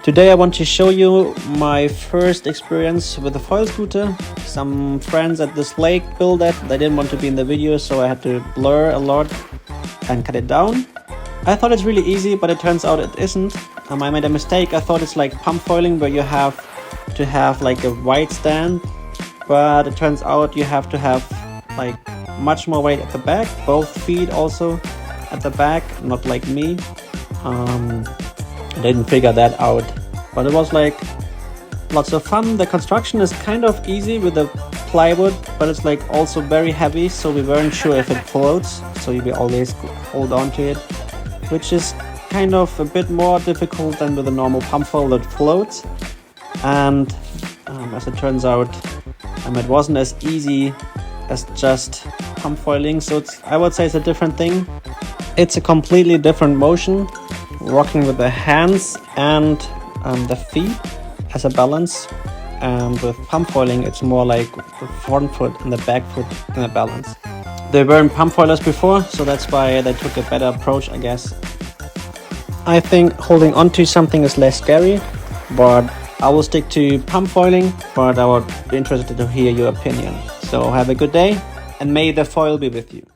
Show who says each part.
Speaker 1: Today I want to show you my first experience with a foil scooter. Some friends at this lake built it. They didn't want to be in the video, so I had to blur a lot and cut it down. I thought it's really easy, but it turns out it isn't. I made a mistake. I thought it's like pump foiling, where you have to have like a wide stand, but it turns out you have to have like much more weight at the back, both feet also at the back, not like me. I didn't figure that out, but it was like lots of fun. The construction is kind of easy with the plywood, but it's like also very heavy, so we weren't sure if it floats, so you will always hold on to it, which is kind of a bit more difficult than with a normal pump foil that floats. And as it turns out, it wasn't as easy as just pump foiling, so I would say it's a different thing. It's a completely different motion, rocking with the hands and the feet as a balance. And with pump foiling, it's more like the front foot and the back foot in a balance. They weren't pump foilers before, so that's why they took a better approach, I guess. I think holding onto something is less scary, but I will stick to pump foiling, but I would be interested to hear your opinion. So have a good day, and may the foil be with you.